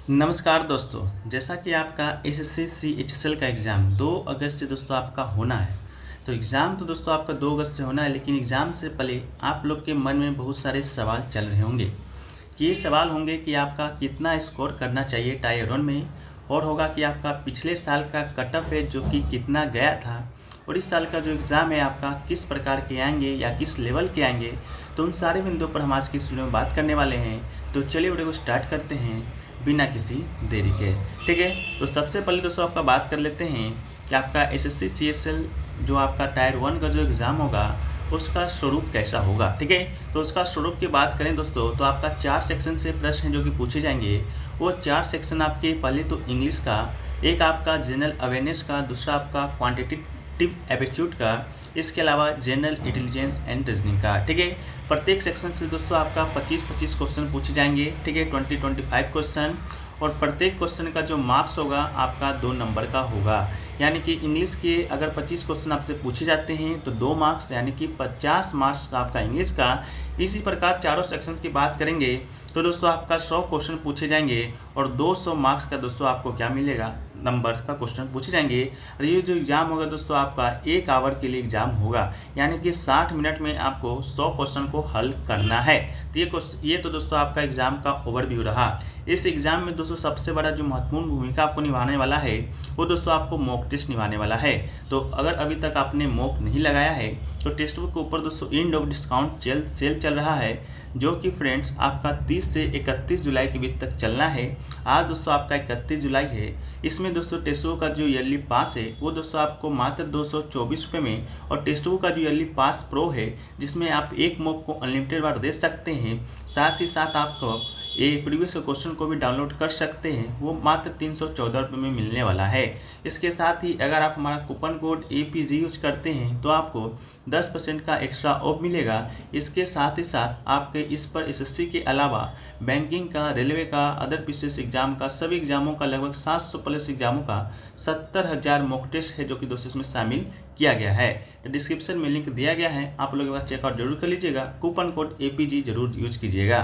नमस्कार दोस्तों, जैसा कि आपका एसएससी सीएचएसएल का एग्ज़ाम 2 अगस्त से दोस्तों आपका होना है। तो एग्ज़ाम तो दोस्तों आपका 2 अगस्त से होना है, लेकिन एग्ज़ाम से पहले आप लोग के मन में बहुत सारे सवाल चल रहे होंगे कि ये सवाल होंगे कि आपका कितना स्कोर करना चाहिए टायर 1 में, और होगा कि आपका पिछले साल का कट ऑफ है जो कि कितना गया था, और इस साल का जो एग्ज़ाम है आपका किस प्रकार के आएंगे या किस लेवल के आएंगे। तो उन सारे बिंदुओं पर हम आज की इस वीडियो में बात करने वाले हैं। तो चलिए वीडियो को स्टार्ट करते हैं बिना किसी देरी के। ठीक है, तो सबसे पहले दोस्तों आपका बात कर लेते हैं कि आपका एसएससी सीएचएसएल जो आपका टायर 1 का जो एग्ज़ाम होगा उसका स्वरूप कैसा होगा। ठीक है, तो उसका स्वरूप की बात करें दोस्तों तो आपका 4 सेक्शन से प्रश्न हैं जो कि पूछे जाएंगे। वो 4 सेक्शन आपके पहले तो इंग्लिश का, एक आपका जनरल अवेयरनेस का, दूसरा आपका क्वांटिटेटिव एप्टीट्यूड का, इसके अलावा जनरल इंटेलिजेंस एंड रीजनिंग का। ठीक है, प्रत्येक सेक्शन से दोस्तों आपका 25-25 क्वेश्चन पूछे जाएंगे। ठीक है, 20-25 क्वेश्चन, और प्रत्येक क्वेश्चन का जो मार्क्स होगा आपका 2 नंबर का होगा। यानी कि इंग्लिश के अगर 25 क्वेश्चन आपसे पूछे जाते हैं तो 2 मार्क्स यानी कि 50 मार्क्स आपका इंग्लिश का। इसी प्रकार चारों सेक्शन की बात करेंगे तो दोस्तों आपका 100 क्वेश्चन पूछे जाएंगे और 200 मार्क्स का दोस्तों आपको क्या मिलेगा, नंबर का क्वेश्चन पूछे जाएंगे। और ये जो एग्ज़ाम होगा दोस्तों आपका 1 आवर के लिए एग्ज़ाम होगा, यानी कि 60 मिनट में आपको 100 क्वेश्चन को हल करना है। तो ये तो दोस्तों आपका एग्ज़ाम का ओवरव्यू रहा। इस एग्ज़ाम में दोस्तों सबसे बड़ा जो महत्वपूर्ण भूमिका आपको निभाने वाला है वो दोस्तों आपको मॉक टेस्ट निभाने वाला है। तो अगर अभी तक आपने मॉक नहीं लगाया है तो टेक्स्ट बुक के ऊपर दोस्तों एंड ऑफ डिस्काउंट सेल चल रहा है, जो कि फ्रेंड्स आपका 30 से 31 जुलाई के बीच तक चलना है। आज दोस्तों आपका 31 जुलाई है। इसमें दोस्तों टेस्ट बुक का जो ईयरली पास है वो दोस्तों आपको मात्र 224 रुपये में, और टेक्स्ट बुक का जो ईयरली पास प्रो है जिसमें आप एक मॉक को अनलिमिटेड बार दे सकते हैं, साथ ही साथ आपको ये प्रीवियस क्वेश्चन को भी डाउनलोड कर सकते हैं, वो मात्र 314 रुपये में मिलने वाला है। इसके साथ ही अगर आप हमारा कूपन कोड APG यूज करते हैं तो आपको 10% का एक्स्ट्रा ऑफ मिलेगा। इसके साथ ही साथ आपके इस पर SSC के अलावा बैंकिंग का, रेलवे का, अदर PCS एग्जाम का, सभी एग्जामों का लगभग 700 प्लस एग्जामों का 70,000 मॉक टेस्ट है जो कि दोस्तों इसमें शामिल किया गया है। तो डिस्क्रिप्शन में लिंक दिया गया है, आप लोग एक बार चेकआउट जरूर कर लीजिएगा, कूपन कोड APG जरूर यूज कीजिएगा।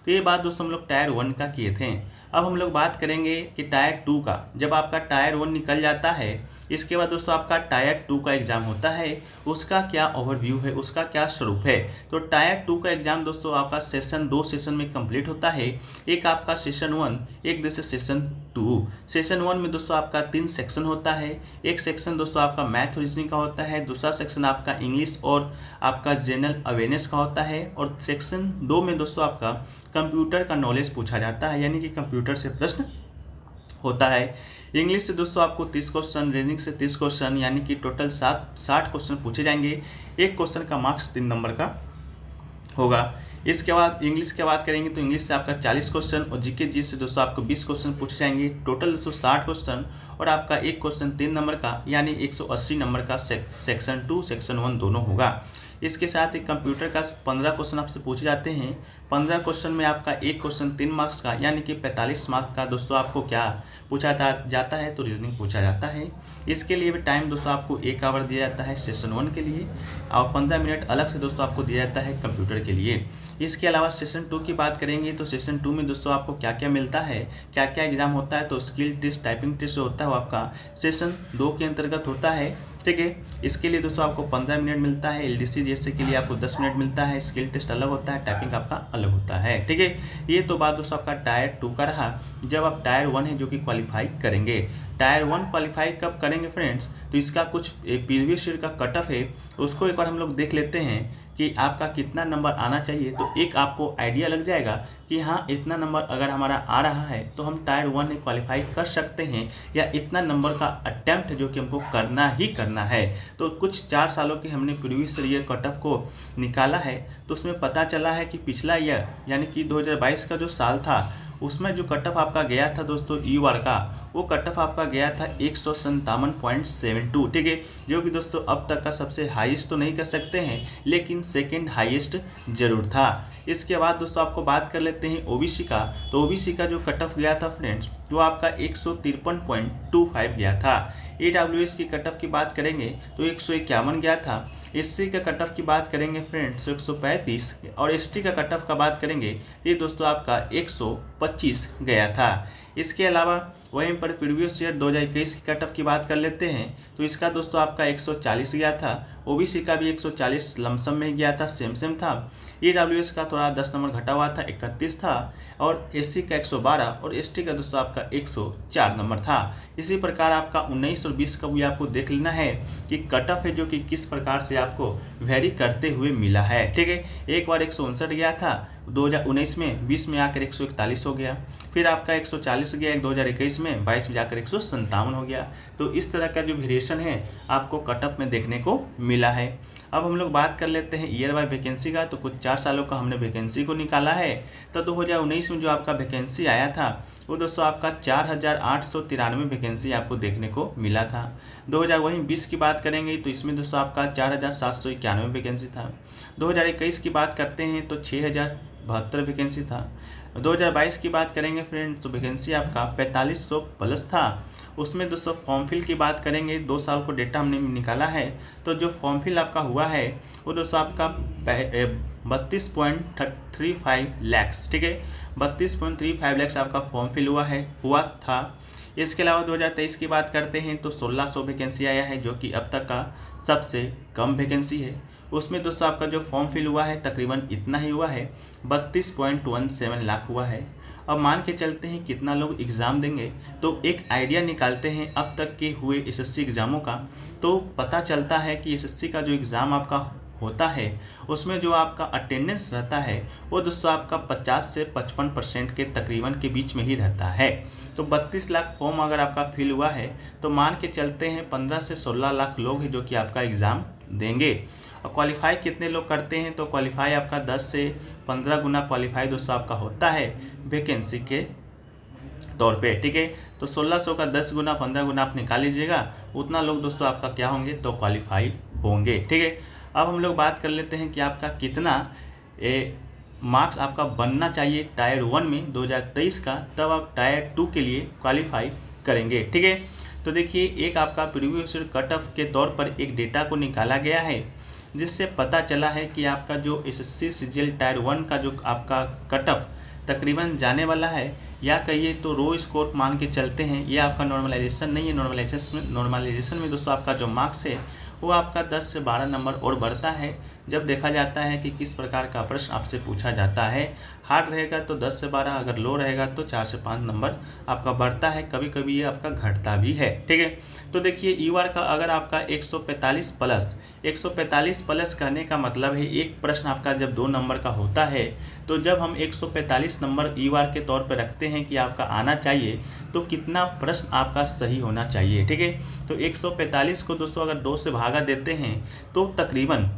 तो ये बात दोस्तों हम लोग टायर 1 का किए थे। अब हम लोग बात करेंगे कि टायर 2 का। जब आपका टायर 1 निकल जाता है इसके बाद दोस्तों आपका टायर 2 का एग्ज़ाम होता है, उसका क्या ओवरव्यू है, उसका क्या स्वरूप है। तो टायर 2 का एग्ज़ाम दोस्तों आपका सेशन 2 सेशन में कंप्लीट होता है। एक आपका सेशन 1, एक जैसे सेशन 2। सेशन 1 में दोस्तों आपका 3 सेक्शन होता है। एक सेक्शन दोस्तों आपका मैथ रीजनिंग का होता है, दूसरा सेक्शन आपका इंग्लिश और आपका जनरल अवेयरनेस का होता है, और सेक्शन 2 में दोस्तों आपका कंप्यूटर का नॉलेज पूछा जाता है, यानी कि कंप्यूटर से प्रश्न होता है। इंग्लिश से दोस्तों आपको 30 क्वेश्चन, रीजनिंग से 30 क्वेश्चन, यानी कि टोटल 60 क्वेश्चन पूछे जाएंगे। एक क्वेश्चन का मार्क्स 3 नंबर का होगा। इसके बाद इंग्लिश की बात करेंगे तो इंग्लिश से आपका 40 क्वेश्चन और GK से दोस्तों आपको 20 क्वेश्चन पूछे जाएंगे। टोटल दोस्तों 60 क्वेश्चन, और आपका एक क्वेश्चन 3 नंबर का, यानी 180 नंबर का सेक्शन 2 सेक्शन 1 दोनों होगा। इसके साथ ही कंप्यूटर का 15 क्वेश्चन आपसे पूछे जाते हैं। 15 क्वेश्चन में आपका एक क्वेश्चन 3 मार्क्स का, यानी कि 45 मार्क्स का दोस्तों आपको क्या पूछा जाता है, तो रीजनिंग पूछा जाता है। इसके लिए भी टाइम दोस्तों आपको 1 आवर दिया जाता है सेशन 1 के लिए, और 15 मिनट अलग से दोस्तों आपको दिया जाता है कंप्यूटर के लिए। इसके अलावा सेशन 2 की बात करेंगे तो सेशन 2 में दोस्तों आपको क्या क्या मिलता है, क्या क्या एग्जाम होता है। तो स्किल टेस्ट, टाइपिंग टेस्ट जो होता है वो आपका सेशन 2 के अंतर्गत होता है। ठीक है, इसके लिए दोस्तों आपको 15 मिनट मिलता है। LDC जैसे के लिए आपको 10 मिनट मिलता है। स्किल टेस्ट अलग होता है, टाइपिंग आपका अलग होता है। ठीक है, ये तो बात दोस्तों आपका टायर 2 का रहा। जब आप टायर 1 है जो कि क्वालिफाई करेंगे, टायर 1 क्वालिफाई कब करेंगे फ्रेंड्स, तो इसका कुछ प्रीवियस ईयर का कट ऑफ है उसको एक बार हम लोग देख लेते हैं कि आपका कितना नंबर आना चाहिए। तो एक आपको आइडिया लग जाएगा कि हाँ इतना नंबर अगर हमारा आ रहा है तो हम टायर 1 में क्वालिफाई कर सकते हैं, या इतना नंबर का अटेम्प्ट जो कि हमको करना ही करना है। तो कुछ 4 सालों के हमने प्रीवियस ईयर कट ऑफ को निकाला है, तो उसमें पता चला है कि पिछला ईयर यानी कि 2022 का जो साल था उसमें जो कट ऑफ आपका गया था दोस्तों UR का, वो कट ऑफ आपका गया था 157.72, ठीक है, जो कि दोस्तों अब तक का सबसे हाईएस्ट तो नहीं कर सकते हैं, लेकिन सेकंड हाईएस्ट जरूर था। इसके बाद दोस्तों आपको बात कर लेते हैं ओबीसी का। तो ओबीसी का जो कट ऑफ गया था फ्रेंड्स वो आपका 153.25 गया था। ईडब्ल्यूएस की कट ऑफ की बात करेंगे तो 151 गया था। एससी का कट ऑफ की बात करेंगे फ्रेंड्स 135, और एसटी का कट ऑफ का बात करेंगे ये दोस्तों आपका 125 गया था। इसके अलावा वहीं पर प्रीवियस ईयर 2021 की कट ऑफ की बात कर लेते हैं तो इसका दोस्तों आपका 140 गया था। ओबीसी का भी 140 लमसम में गया था, सेम था। ईडब्ल्यूएस का थोड़ा 10 नंबर घटा हुआ था, 31 था, और एससी का 112 और एसटी का दोस्तों आपका 104 नंबर था। इसी प्रकार आपका 19 और 20 का भी आपको देख लेना है कि कट ऑफ है जो कि किस प्रकार से आपको वेरी करते हुए मिला है, ठीक है। एक बार 159 गया था 2019 में, 20 में आकर 141 हो गया, फिर आपका 140 गया 2021 में, 22 में जाकर 157 हो गया। तो इस तरह का जो वेरिएशन है आपको कट ऑफ में देखने को मिला है। अब हम लोग बात कर लेते हैं ईयर बाय वैकेंसी का। तो कुछ 4 सालों का हमने वैकेंसी को निकाला है। तो 2019 में जो आपका वैकेंसी आया था वो दोस्तों आपका 4893 वैकेंसी आपको देखने को मिला था। 2020 की बात करेंगे तो इसमें दोस्तों आपका 4791 वैकेंसी था। 2021 की बात करते हैं तो 6072 वैकेंसी था। 2022 की बात करेंगे फ्रेंड्स तो वैकेंसी आपका 4500 प्लस था। उसमें दोस्तों फॉर्म फिल की बात करेंगे, 2 साल को डेटा हमने निकाला है। तो जो फॉर्म फिल आपका हुआ है वो दोस्तों आपका 32.35 लैक्स, ठीक है, 32.35 लैक्स आपका फॉर्म फिल हुआ था। इसके अलावा 2023 की बात करते हैं तो 1600 वैकेंसी आया है, जो कि अब तक का सबसे कम वैकेंसी है। उसमें दोस्तों आपका जो फॉर्म फिल हुआ है तकरीबन इतना ही हुआ है, 32.17 लाख हुआ है। अब मान के चलते हैं कितना लोग एग्ज़ाम देंगे, तो एक आइडिया निकालते हैं अब तक के हुए एसएससी एग्ज़ामों का। तो पता चलता है कि एसएससी का जो एग्ज़ाम आपका होता है उसमें जो आपका अटेंडेंस रहता है वो दोस्तों आपका 50 से 55% के तकरीबन के बीच में ही रहता है। तो 32 लाख फॉर्म अगर आपका फिल हुआ है तो मान के चलते हैं 15 से 16 लाख लोग हैं जो कि आपका एग्ज़ाम देंगे। और क्वालिफाई कितने लोग करते हैं, तो क्वालिफाई आपका 10 से 15 गुना क्वालिफाई दोस्तों आपका होता है वैकेंसी के तौर पे, ठीक है। तो 1600 का 10 गुना 15 गुना आप निकाल लीजिएगा, उतना लोग दोस्तों आपका क्या होंगे तो क्वालिफाई होंगे, ठीक है। अब हम लोग बात कर लेते हैं कि आपका कितना मार्क्स आपका बनना चाहिए टायर 1 में 2023 का, तब आप टायर 2 के लिए क्वालिफाई करेंगे, ठीक है। तो देखिए एक आपका प्रीवियस ईयर कट ऑफ के तौर पर एक डेटा को निकाला गया है, जिससे पता चला है कि आपका जो एसएससी सीजीएल टायर 1 का जो आपका कट ऑफ तकरीबन जाने वाला है, या कहिए तो रो स्कोर मान के चलते हैं, ये आपका नॉर्मलाइजेशन नहीं है। नॉर्मलाइजेशन में दोस्तों आपका जो मार्क्स है वो आपका 10 से 12 नंबर और बढ़ता है जब देखा जाता है कि किस प्रकार का प्रश्न आपसे पूछा जाता है। हार्ड रहेगा तो 10 से 12, अगर लो रहेगा तो 4 से 5 नंबर आपका बढ़ता है, कभी कभी ये आपका घटता भी है, ठीक है। तो देखिए ईवार का अगर आपका 145 प्लस कहने का मतलब है एक प्रश्न आपका जब 2 नंबर का होता है, तो जब हम 145 नंबर ईवार के तौर पर रखते हैं कि आपका आना चाहिए, तो कितना प्रश्न आपका सही होना चाहिए, ठीक है। तो 145 को दोस्तों अगर 2 से भागा देते हैं तो तकरीबन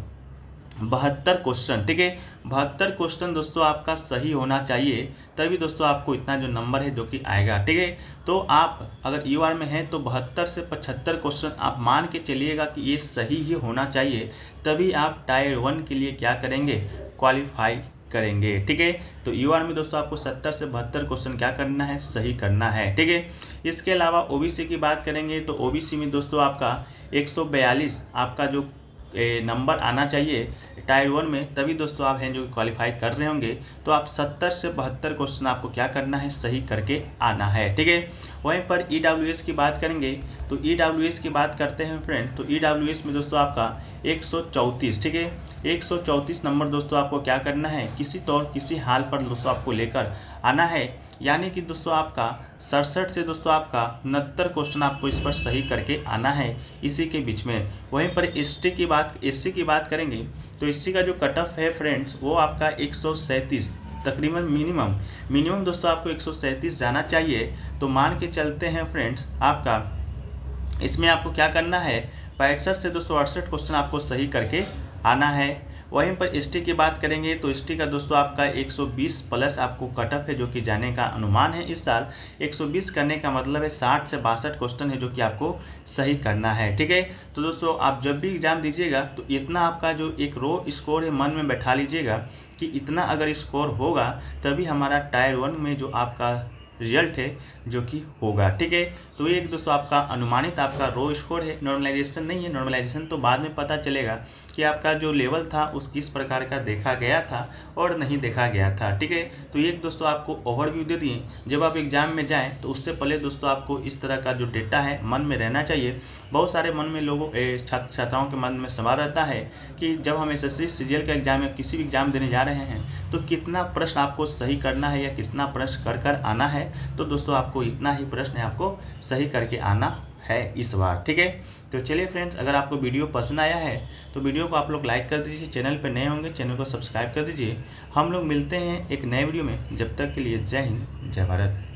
72 क्वेश्चन, ठीक है, 72 क्वेश्चन दोस्तों आपका सही होना चाहिए, तभी दोस्तों आपको इतना जो नंबर है जो कि आएगा, ठीक है। तो आप अगर ईवार में हैं तो 72 से 75 क्वेश्चन आप मान के चलिएगा कि ये सही ही होना चाहिए, तभी आप टायर 1 के लिए क्या करेंगे क्वालिफाई करेंगे, ठीक है। तो ईवार में दोस्तों आपको 70 से 72 क्वेश्चन क्या करना है, सही करना है, ठीक है। इसके अलावा ओबीसी की बात करेंगे तो ओबीसी में दोस्तों आपका 142 आपका जो नंबर आना चाहिए टायर 1 में, तभी दोस्तों आप हैं जो क्वालिफाई कर रहे होंगे। तो आप 70 से 72 क्वेश्चन आपको क्या करना है, सही करके आना है, ठीक है। वहीं पर ईडब्ल्यूएस की बात करेंगे तो ईडब्ल्यूएस की बात करते हैं फ्रेंड, तो ईडब्ल्यूएस में दोस्तों आपका 134, ठीक है, 134 नंबर दोस्तों आपको क्या करना है, किसी हाल पर दोस्तों आपको लेकर आना है, यानी कि दोस्तों आपका 67 से दोस्तों आपका 69 क्वेश्चन आपको इस पर सही करके आना है इसी के बीच में। वहीं पर एससी की बात करेंगे तो एससी का जो कट ऑफ है फ्रेंड्स वो आपका 137 तकरीबन मिनिमम दोस्तों आपको 137 जाना चाहिए। तो मान के चलते हैं फ्रेंड्स आपका इसमें आपको क्या करना है, 65 से 268 क्वेश्चन आपको सही करके आना है। वहीं पर एसटी की बात करेंगे तो एसटी का दोस्तों आपका 120 प्लस आपको कट ऑफ है जो कि जाने का अनुमान है इस साल। 120 करने का मतलब है 60 से 62 क्वेश्चन है जो कि आपको सही करना है, ठीक है। तो दोस्तों आप जब भी एग्जाम दीजिएगा तो इतना आपका जो एक रो स्कोर है मन में बैठा लीजिएगा कि इतना अगर स्कोर होगा तभी हमारा टायर 1 में जो आपका रिजल्ट है जो कि होगा, ठीक है। तो ये दोस्तों आपका अनुमानित आपका रो स्कोर है, नॉर्मलाइजेशन नहीं है। नॉर्मलाइजेशन तो बाद में पता चलेगा कि आपका जो लेवल था उस किस प्रकार का देखा गया था और नहीं देखा गया था, ठीक है। तो ये दोस्तों आपको ओवरव्यू दे दिए। जब आप एग्जाम में जाएं तो उससे पहले दोस्तों आपको इस तरह का जो डेटा है मन में रहना चाहिए। बहुत सारे मन में लोगों छात्र छात्राओं के मन में सवाल रहता है कि जब हम एसएससी सीजीएल का एग्जाम या किसी भी एग्जाम देने जा रहे हैं तो कितना प्रश्न आपको सही करना है या कितना प्रश्न कर आना है। तो दोस्तों आपको इतना ही प्रश्न है आपको सही करके आना है इस बार, ठीक है। तो चलिए फ्रेंड्स, अगर आपको वीडियो पसंद आया है तो वीडियो को आप लोग लाइक कर दीजिए। चैनल पर नए होंगे चैनल को सब्सक्राइब कर दीजिए। हम लोग मिलते हैं एक नए वीडियो में, जब तक के लिए जय हिंद जय भारत।